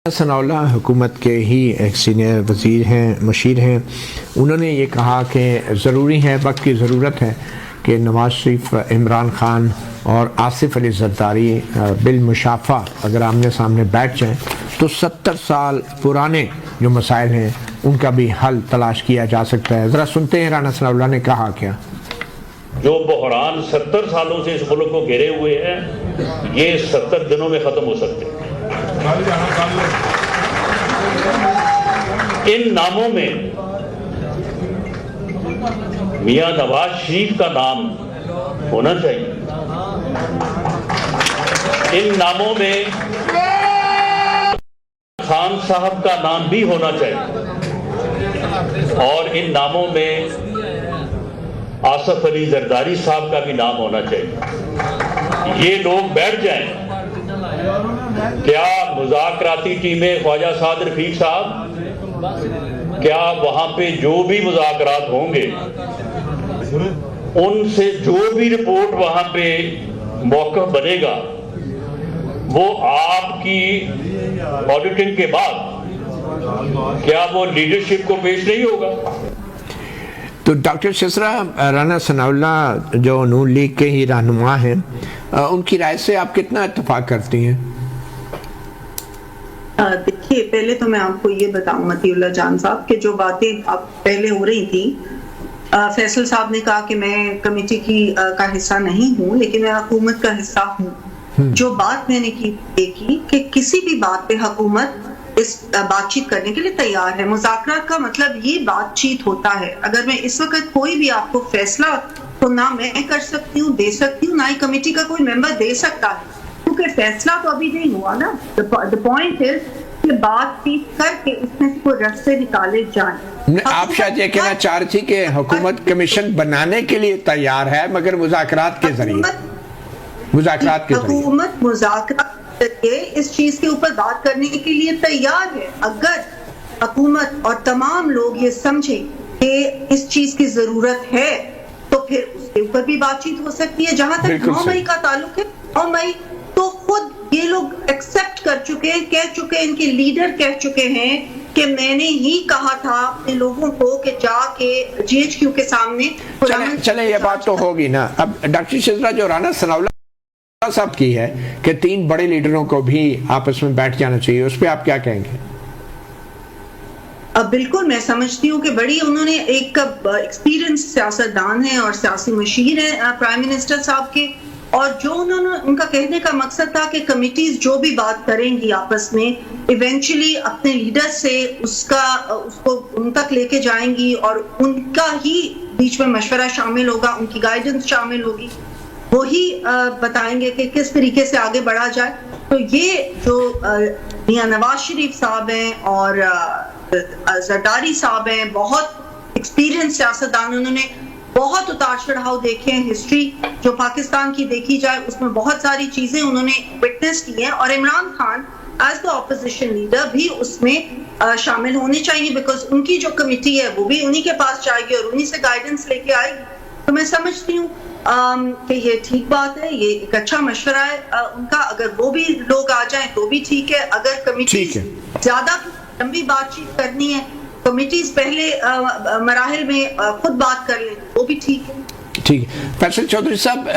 ثناء اللہ حکومت کے ہی ایک سینئر وزیر ہیں، مشیر ہیں. انہوں نے یہ کہا کہ ضروری ہے، وقت کی ضرورت ہے کہ نواز شریف، عمران خان اور آصف علی زرداری بالمشافہ اگر آمنے سامنے بیٹھ جائیں تو 70 سال پرانے جو مسائل ہیں ان کا بھی حل تلاش کیا جا سکتا ہے. ذرا سنتے ہیں رانا ثناء اللہ نے کہا کیا. جو بحران 70 سالوں سے اس ملک کو گھیرے ہوئے ہیں یہ 70 دنوں میں ختم ہو سکتے ہیں. ان ناموں میں میاں نواز شریف کا نام ہونا چاہیے. ان ناموں میں خان صاحب کا نام بھی ہونا چاہیے اور ان ناموں میں آصف علی زرداری صاحب کا بھی نام ہونا چاہیے. یہ لوگ بیٹھ جائیں. کیا مذاکراتی ٹیمیں خواجہ سعد رفیق صاحب، کیا وہاں پہ جو بھی مذاکرات ہوں گے ان سے جو بھی رپورٹ وہاں پہ موقف بنے گا وہ آپ کی آڈیٹنگ کے بعد کیا وہ لیڈرشپ کو پیش نہیں ہوگا؟ تو ڈاکٹر شسرا، رانا ثناء اللہ جو نون لیگ کے ہی رہنما ہیں، ان کی رائے سے آپ کتنا اتفاق کرتی ہیں؟ دیکھیے، پہلے تو میں آپ کو یہ بتاؤں مطیع اللہ جان صاحب کہ جو باتیں اب پہلے ہو رہی تھی، فیصل صاحب نے کہا کہ میں کمیٹی کا حصہ نہیں ہوں لیکن میں حکومت کا حصہ ہوں. جو بات میں نے کی کہ کسی بھی بات پہ حکومت اس بات چیت کرنے کے لیے تیار ہے. مذاکرات کا مطلب یہ بات چیت ہوتا ہے. اگر میں اس وقت کوئی بھی آپ کو فیصلہ تو نہ میں کر سکتی ہوں، دے سکتی ہوں، نہ ہی کمیٹی کا کوئی ممبر دے سکتا ہے کیونکہ فیصلہ تو ابھی نہیں ہوا نا. the point is کہ بات چیت کر کے اس میں سے کوئی رستے نکالے جائیں. آپ شاید یہ کہنا چاہ رہی تھی کہ حکومت کمیشن بنانے کے لیے تیار ہے مگر مذاکرات کے ذریعے حکومت مذاکرات اس چیز کے اوپر بات کرنے کے لیے تیار ہے. اگر حکومت اور تمام لوگ یہ سمجھیں کہ اس چیز کی ضرورت ہے تو پھر اس کے اوپر بھی بات چیت ہو سکتی ہے. جہاں تک 9 مئی کا تعلق ہے، 9 مئی تو خود یہ لوگ ایکسپٹ کر چکے، کہہ چکے، ان کے لیڈر کہہ چکے ہیں کہ میں نے ہی کہا تھا اپنے لوگوں کو کہ جا کے جی ایچ کیو کے سامنے. چلیں یہ بات تو ہوگی نا. اب ڈاکٹر شسرا، جو رانا ثناء اللہ صاحب کی ہے کہ 3 بڑے لیڈروں کو بھی آپس میں بیٹھ جانا چاہیے، اس پہ آپ کیا کہیں گے؟ بالکل میں سمجھتی ہوں کہ بڑی انہوں نے ایک ایکسپیرینس سیاستدان ہیں اور سیاسی مشیر ہیں پرائم منسٹر صاحب کے، اور جو ان کا کہنے کا مقصد تھا کہ کمیٹیز جو بھی بات کریں گی آپس میں ایونچولی اپنے لیڈر سے اس کو ان تک لے کے جائیں گی اور ان کا ہی بیچ میں مشورہ شامل ہوگا، ان کی گائیڈنس شامل ہوگی، وہی بتائیں گے کہ کس طریقے سے آگے بڑھا جائے. تو یہ جو میاں نواز شریف صاحب ہیں اور زرداری صاحب ہیں، بہت ایکسپیرینس سیاستدان، انہوں نے بہت اتار چڑھاؤ دیکھے ہیں. ہسٹری جو پاکستان کی دیکھی جائے اس میں بہت ساری چیزیں انہوں نے وٹنس کی ہیں اور Imran Khan as the opposition leader بھی اس میں شامل ہونے چاہیے بیکاز ان کی جو کمیٹی ہے وہ بھی انہی کے پاس جائے گی اور انہی سے گائیڈنس لے کے آئے گی. تو میں سمجھتی ہوں کہ یہ ٹھیک بات ہے، یہ ایک اچھا مشورہ ہے ان کا. اگر وہ بھی لوگ آ جائیں تو بھی ٹھیک ہے. اگر کمیٹی زیادہ لمبی بات چیت کرنی ہے، کمیٹیز پہلے مراحل میں خود بات کر لیں، وہ بھی ٹھیک ہے. ٹھیک ہے. فیصل چودھری صاحب،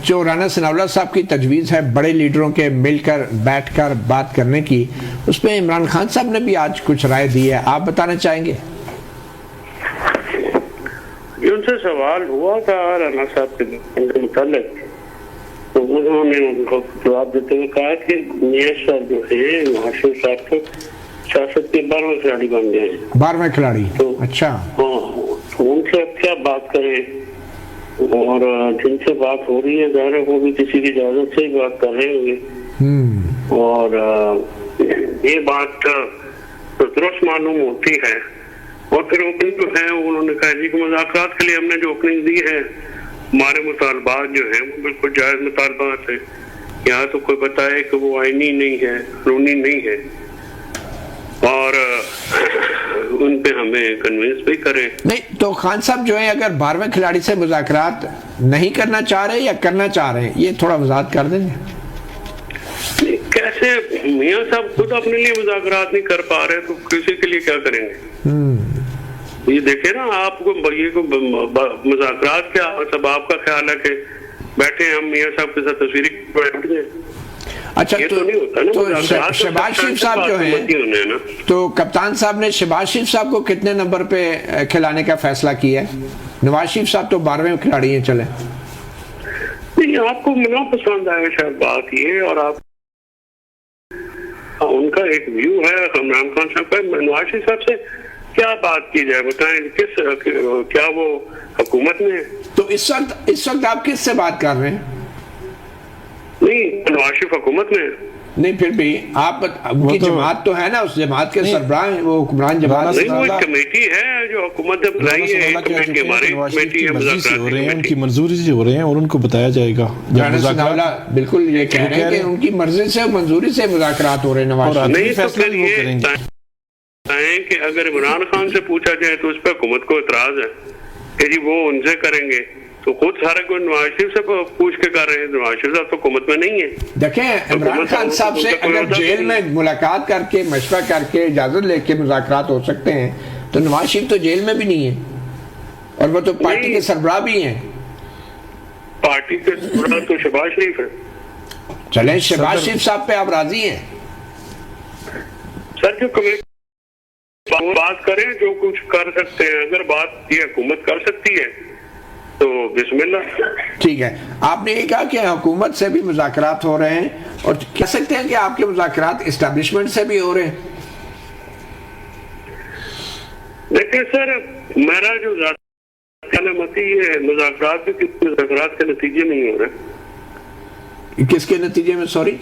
جو رانا ثناء اللہ صاحب کی تجویز ہے بڑے لیڈروں کے مل کر بیٹھ کر بات کرنے کی، اس پہ عمران خان صاحب نے بھی آج کچھ رائے دی ہے، آپ بتانا چاہیں گے؟ ان سے سوال ہوا تھا رانا صاحب کے متعلق تو انہوں نے ان کو جواب دیتے ہوئے کہا کہ میاں صاحب جو ہے نواز شریف صاحب کو سیاست کے 12ویں کھلاڑی بن گئے ہیں. 12ویں کھلاڑی؟ اچھا. ہاں، ان سے اب کیا بات کریں، اور جن سے بات ہو رہی ہے ظاہر ہے وہ بھی کسی کی اجازت سے ہی بات کر رہے ہوں گے اور یہ بات درست معلوم ہوتی ہے. اور پھر اوپننگ جو ہے انہوں نے کہا جی کہ مذاکرات کے لیے ہم نے جو اوپننگ دی ہے ہمارے مطالبات جو ہیں وہ بالکل جائز مطالبات ہیں. یہاں تو کوئی بتائے کہ وہ آئینی نہیں ہے، قانونی نہیں ہے اور ان پہ ہمیں کنونس بھی کریں. نہیں تو خان صاحب جو ہیں اگر 12ویں کھلاڑی سے مذاکرات نہیں کرنا چاہ رہے یا کرنا چاہ رہے ہیں، یہ تھوڑا وضاحت کر دیں گے. ایسے میاں صاحب خود اپنے لیے مذاکرات نہیں کر پا رہے تو کسی کے لیے کیا کریں گے؟ یہ دیکھیں نا آپ کو یہ مذاکرات کیا سب آپ کا خیال ہے کہ بیٹھے ہم میاں صاحب کے ساتھ تصویری بیٹھ گئے؟ اچھا تو شہباز شریف صاحب جو ہیں تو کپتان صاحب نے شہباز شریف صاحب کو کتنے نمبر پہ کھلانے کا فیصلہ کیا ہے؟ نواز شریف صاحب تو 12ویں کھلاڑی ہیں. چلے نہیں آپ کو منا پسند آئے شاید بات یہ, اور آپ ان کا ایک ویو ہے عمران خان صاحب کا, نواز شریف صاحب سے کیا بات کی جائے بتائیں, کیا وہ حکومت میں؟ تو اس وقت آپ کس سے بات کر رہے ہیں؟ نہیں نواز شریف حکومت میں نہیں, پھر بھی آپ کی جماعت تو ہے نا, اس جماعت کے سربراہ ہیں وہ حکمران جماعت. نہیں وہ ایک کمیٹی ہے جو حکومت نے بنائی ہے, کمیٹی ہماری کمیٹی ہے, مذاکرات ہو رہے ہیں, ان کی منظوری سے ہو رہے ہیں اور ان کو بتایا جائے گا. بالکل یہ کہہ رہے ہیں کہ ان کی مرضی سے منظوری سے مذاکرات ہو رہے ہیں. نواز نہیں تو پھر یہ کہ اگر عمران خان سے پوچھا جائے تو اس پہ حکومت کو اعتراض ہے کہ جی وہ ان سے کریں گے, تو خود سارے کوئی نواز شریف سے پوچھ کے کر رہے ہیں. نواز شریف صاحب تو حکومت میں نہیں ہے. دیکھیں عمران خان صاحب سے اگر جیل میں ملاقات کر کے مشورہ کر کے اجازت لے کے مذاکرات ہو سکتے ہیں تو نواز شریف تو جیل میں بھی نہیں ہے, اور وہ تو پارٹی کے سربراہ بھی ہیں. پارٹی کے سربراہ تو شہباز شریف ہے. چلیں شہباز شریف صاحب پہ آپ راضی ہیں؟ سر جو بات کریں جو کچھ کر سکتے ہیں, اگر بات یہ حکومت کر سکتی ہے تو بسم اللہ. ٹھیک ہے, آپ نے یہ کہا کہ حکومت سے بھی مذاکرات ہو رہے ہیں, اور کہہ سکتے ہیں کہ آپ کے مذاکرات اسٹیبلشمنٹ سے بھی ہو رہے ہیں. دیکھیں سر میرا جو ذاتی یہ مذاکرات کے نتیجے میں ہی ہو رہے. کس کے نتیجے میں؟ سوری,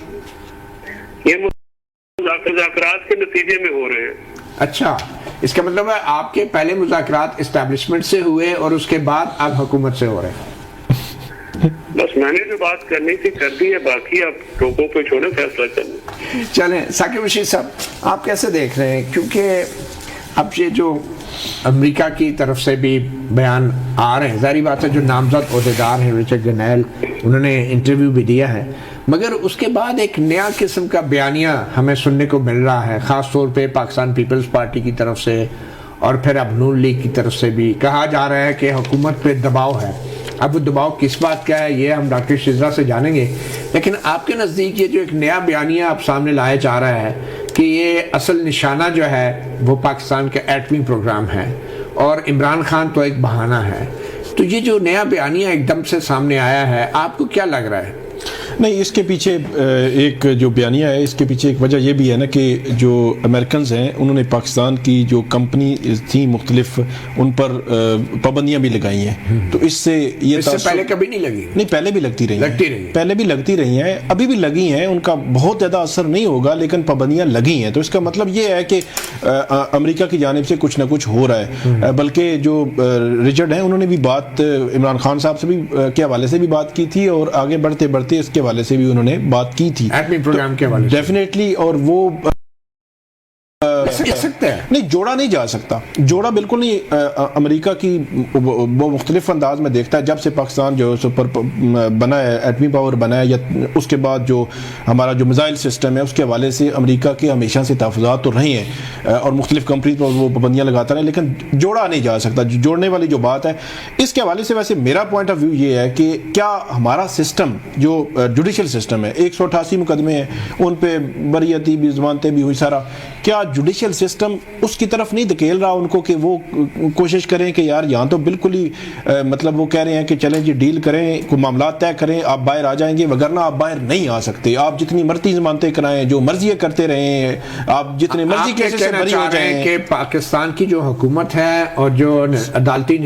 یہ مذاکرات کے نتیجے میں ہو رہے ہیں. اچھا, اس کا مطلب ہے آپ کے پہلے مذاکرات اسٹیبلشمنٹ سے ہوئے اور اس کے بعد اب حکومت سے ہو رہے ہیں. بس میں نے جو بات کرنی تھی کر دی ہے, باقی آپ لوگوں پہ چھوڑے فیصلہ کرنے. چلیں ثاقب رشید صاحب آپ کیسے دیکھ رہے ہیں, کیونکہ اب یہ جو امریکہ کی طرف سے بھی بیان آ رہے ہیں, ظاہری بات ہے جو نامزد عہدیدار ہیں رچرڈ گرنیل انہوں نے انٹرویو بھی دیا ہے, مگر اس کے بعد ایک نیا قسم کا بیانیہ ہمیں سننے کو مل رہا ہے, خاص طور پہ پاکستان پیپلز پارٹی کی طرف سے, اور پھر اب نون لیگ کی طرف سے بھی کہا جا رہا ہے کہ حکومت پہ دباؤ ہے. اب وہ دباؤ کس بات کا ہے یہ ہم ڈاکٹر شزرا سے جانیں گے, لیکن آپ کے نزدیک یہ جو ایک نیا بیانیہ آپ سامنے لایا جا رہا ہے کہ یہ اصل نشانہ جو ہے وہ پاکستان کا ایٹمی پروگرام ہے اور عمران خان تو ایک بہانہ ہے, تو یہ جو نیا بیانیہ ایک دم سے سامنے آیا ہے آپ کو کیا لگ رہا ہے؟ نہیں, اس کے پیچھے ایک جو بیانیہ ہے اس کے پیچھے ایک وجہ یہ بھی ہے نا کہ جو امریکنز ہیں انہوں نے پاکستان کی جو کمپنی تھیں مختلف ان پر پابندیاں بھی لگائی ہیں, تو اس سے یہ اس سے پہلے کبھی نہیں لگی؟ نہیں, پہلے بھی لگتی رہی, پہلے بھی لگتی رہی ہیں, ابھی بھی لگی ہیں, ان کا بہت زیادہ اثر نہیں ہوگا لیکن پابندیاں لگی ہیں. تو اس کا مطلب یہ ہے کہ امریکہ کی جانب سے کچھ نہ کچھ ہو رہا ہے. بلکہ جو رچرڈ ہیں انہوں نے بھی بات عمران خان صاحب سے بھی کے حوالے سے بھی بات کی تھی, اور آگے بڑھتے بڑھتے اس کے حوالے سے بھی انہوں نے بات کی تھی ایٹمی پروگرام کے حوالے سے ڈیفینیٹلی, اور وہ سکتے ہیں نہیں جوڑا نہیں جا سکتا, جوڑا بالکل نہیں. امریکہ کی وہ مختلف انداز میں دیکھتا ہے جب سے پاکستان جو سپر بنا ہے, ایٹمی پاور بنا ہے, یا اس کے بعد جو ہمارا جو میزائل سسٹم ہے اس کے حوالے سے امریکہ کے ہمیشہ سے تحفظات تو رہے ہیں اور مختلف کمپنیز پر وہ پابندیاں لگاتا رہے, لیکن جوڑا نہیں جا سکتا. جوڑنے والی جو بات ہے اس کے حوالے سے ویسے میرا پوائنٹ آف ویو یہ ہے کہ کیا ہمارا سسٹم جو جوڈیشل سسٹم ہے 188 مقدمے ہیں ان پہ بریتی بھی ضمانتیں بھی ہوئی سارا, کیا جوڈیشل سسٹم اس کی طرف نہیں دھکیل رہا ان کو کہ وہ کوشش کریں کہ یار یہاں تو بالکل ہی مطلب وہ کہہ رہے ہیں کہ چلیں جی ڈیل کریں, کوئی معاملات طے کریں, آپ باہر آ جائیں گے, وگرنہ آپ باہر نہیں آ سکتے, آپ جتنی مرضی ضمانتیں کرائیں, جو مرضی کرتے رہیں, آپ جتنے مرضی کیسے سے بری ہو جائیں. کہ پاکستان کی جو حکومت ہے اور جو عدالتی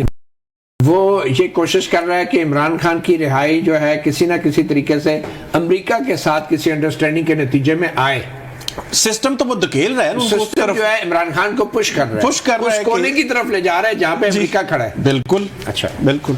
وہ یہ کوشش کر رہا ہے کہ عمران خان کی رہائی جو ہے کسی نہ کسی طریقے سے امریکہ کے ساتھ کسی انڈرسٹینڈنگ کے نتیجے میں آئے. سسٹم تو وہ دھکیل رہا ہے, سسٹم جو ہے عمران خان کو پش کر رہا ہے, پش کر رہا ہے اس کونے کی طرف لے جا رہا ہے جہاں پہ امریکہ کھڑا ہے. بالکل, اچھا بالکل.